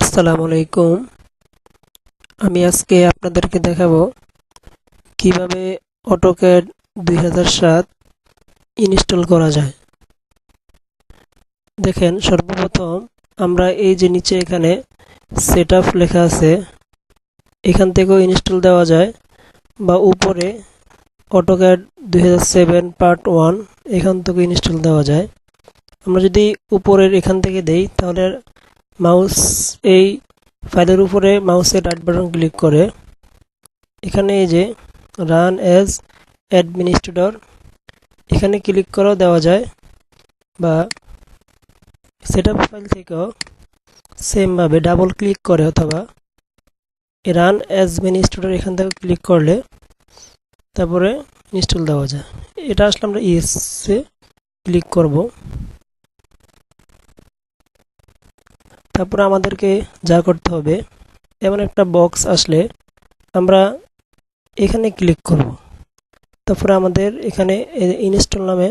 আসসালামু আলাইকুম। আমি আজকে আপনাদেরকে দেখাবো কিভাবে অটোক্যাড 2007 ইনস্টল করা যায়। দেখেন, সর্বপ্রথম আমরা এই যে নিচে এখানে সেটআপ লেখা আছে, এখান থেকেও ইনস্টল দেওয়া যায়, বা উপরে অটোক্যাড 2007 পার্ট 1 এখান থেকে ইনস্টল দেওয়া যায়। আমরা যদি উপরের এখান থেকে দেই তাহলে মাউস এই ফাইলের উপরে মাউসের রাইট বাটন ক্লিক করে এখানে এই যে রান অ্যাজ অ্যাডমিনিস্ট্রেটর এখানে ক্লিক করেও দেওয়া যায়, বা সেটআপ ফাইল থেকেও সেমভাবে ডাবল ক্লিক করে অথবা রান অ্যাজ অ্যাডমিনিস্ট্রেটর এখান থেকে ক্লিক করলে তারপরে ইনস্টল দেওয়া যায়। এটা আসলে আমরা ইয়েসে ক্লিক করব। তারপরে আমাদেরকে যা করতে হবে, এমন একটা বক্স আসলে আমরা এখানে ক্লিক করব। তারপরে আমাদের এখানে ইনস্টল নামে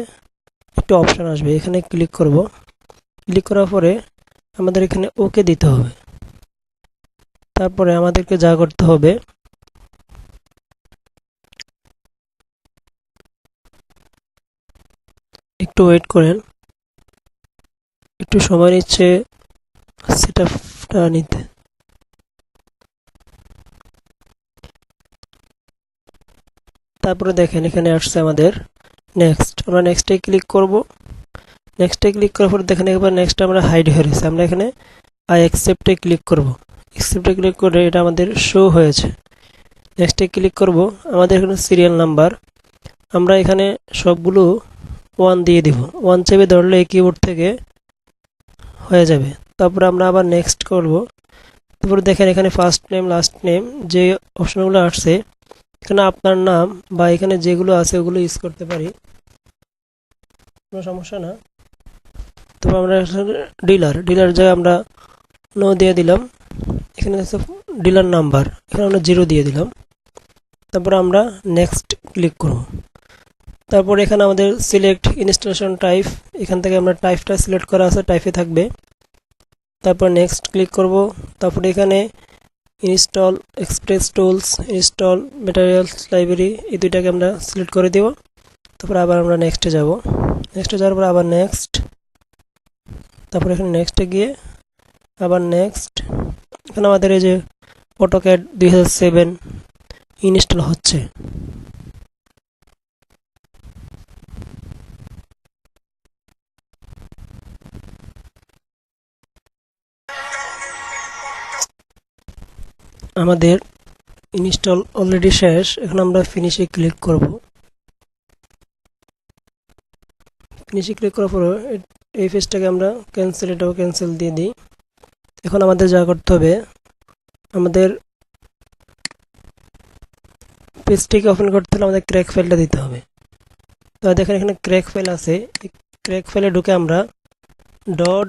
একটা অপশন আসবে, এখানে ক্লিক করব। ক্লিক করার পরে আমাদের এখানে ওকে দিতে হবে। তারপরে আমাদেরকে যা করতে হবে, একটু ওয়েট করেন, একটু সময় নিচ্ছে সেটআপটা নিতে। তারপরে দেখেন এখানে আসছে আমাদের নেক্সট। আমরা নেক্সটে ক্লিক করব। নেক্সটে ক্লিক করার পরে দেখেন একবার নেক্সট আমরা হাইড হয়ে গেছে। আমরা এখানে আই অ্যাকসেপ্টে ক্লিক করব। অ্যাকসেপ্টে ক্লিক করে এটা আমাদের শো হয়েছে। নেক্সটে ক্লিক করব। আমাদের এখানে সিরিয়াল নাম্বার আমরা এখানে সবগুলো 1 দিয়ে দিব। 1 চেপে ধরলে এই কিবোর্ড থেকে হয়ে যাবে। তারপরে আমরা আবার নেক্সট করব। তারপরে দেখেন এখানে ফার্স্ট নেম লাস্ট নেম যে অপশনগুলো আসছে, এখানে আপনার নাম বা এখানে যেগুলো আছে ওগুলো ইউজ করতে পারি, কোনো সমস্যা না। তারপর আমরা ডিলার জায়গায় আমরা নো দিয়ে দিলাম। এখানে আছে ডিলার নাম্বার, এখানে আমরা 0 দিয়ে দিলাম। তারপর আমরা নেক্সট ক্লিক করব। তারপর এখানে আমাদের সিলেক্ট ইনস্টলেশন টাইপ, এখান থেকে আমরা টাইপটা সিলেক্ট করা আছে, টাইপে থাকবে। তারপর নেক্সট ক্লিক করব। তারপর এখানে install express tools, install materials library, এই দুইটাকে আমরা সিলেক্ট করে দেব। তারপর আবার আমরা নেক্সটে যাব। নেক্সটে যাওয়ার পর আবার নেক্সট, তারপর এখানে নেক্সটে গিয়ে আবার নেক্সট। এখানে আমাদের এই যে অটোক্যাড 2007 ইনস্টল হচ্ছে। আমাদের ইনস্টল অলরেডি শেষ। এখন আমরা ফিনিশে ক্লিক করব। ফিনিশে ক্লিক করার পর এই পেজটাকে আমরা ক্যান্সেল, এটাও ক্যান্সেল দিয়ে দিই। এখন আমাদের যা করতে হবে, আমাদের পেজটিকে ওপেন করতে হলে আমাদের ক্র্যাক ফাইলটা দিতে হবে। তো দেখেন এখানে ক্র্যাক ফাইল আছে। এই ক্র্যাক ফাইলে ঢুকে আমরা ডট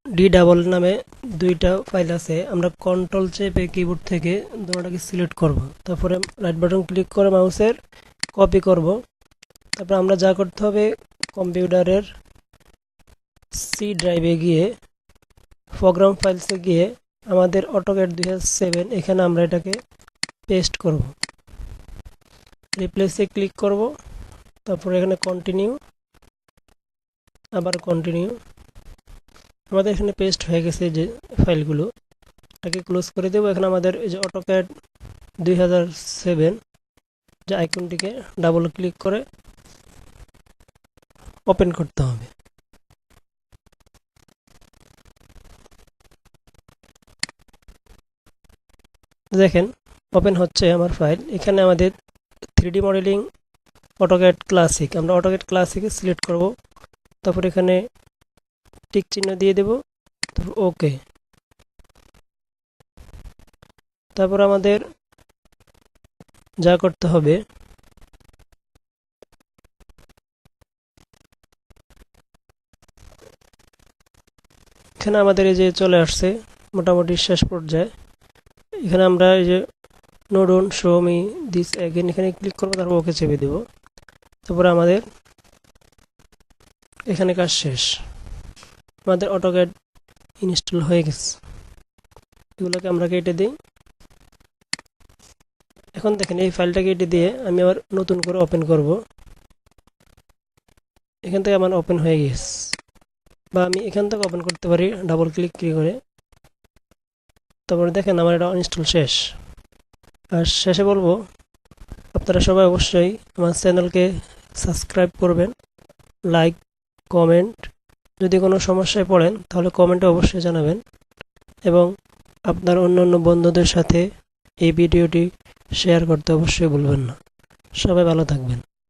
ডি ডাবল নামে দুইটা ফাইল আছে, আমরা কন্ট্রোল চেপে কিবোর্ড থেকে দুটোটাকে সিলেক্ট করব। তারপরে রাইট বাটন ক্লিক করে মাউসের কপি করব। তারপর আমরা যা করতে হবে, কম্পিউটারের সি ড্রাইভে গিয়ে প্রোগ্রাম ফাইলসে গিয়ে আমাদের অটোক্যাড 2007 এখানে আমরা এটাকে পেস্ট করব। রিপ্লেসে ক্লিক করব। তারপর এখানে কন্টিনিউ, আবার কন্টিনিউ। আমাদের এখানে পেস্ট হয়ে গেছে যে ফাইলগুলো, এটাকে ক্লোজ করে দেব। এখানে আমাদের এই যে অটোক্যাড 2007 যে আইকনটিকে ডাবল ক্লিক করে ওপেন করতে হবে। দেখেন ওপেন হচ্ছে আমার ফাইল। এখানে আমাদের 3D মডেলিং অটোক্যাড ক্লাসিক, আমরা অটোক্যাড ক্লাসিকে সিলেক্ট করব। তারপর এখানে টিক চিহ্ন দিয়ে দেব, তারপর ওকে। তারপর আমাদের যা করতে হবে, এখানে আমাদের এই যে চলে আসছে মোটামুটি শেষ পর্যায়ে। এখানে আমরা এই যে no don't show me this again এখানে ক্লিক করব, তারপর ওকে চেপে দেব। তারপরে আমাদের এখানে কাজ শেষ, আমাদের অটোক্যাড ইনস্টল হয়ে গেছে। এগুলোকে আমরা কেটে দিই। এখন দেখেন এই ফাইলটা কেটে দিয়ে আমি আবার নতুন করে ওপেন করব। এখান থেকে আমার ওপেন হয়ে গেছে, বা আমি এখান থেকে ওপেন করতে পারি ডাবল ক্লিক করে। তারপরে দেখেন আমার এটা ইনস্টল শেষ। আর শেষে বলবো আপনারা সবাই অবশ্যই আমার চ্যানেলকে সাবস্ক্রাইব করবেন, লাইক, কমেন্ট, যদি কোনো সমস্যায় পড়েন তাহলে কমেন্টে অবশ্যই জানাবেন, এবং আপনার অন্যান্য বন্ধুদের সাথে এই ভিডিওটি শেয়ার করতে অবশ্যই ভুলবেন না। সবাই ভালো থাকবেন।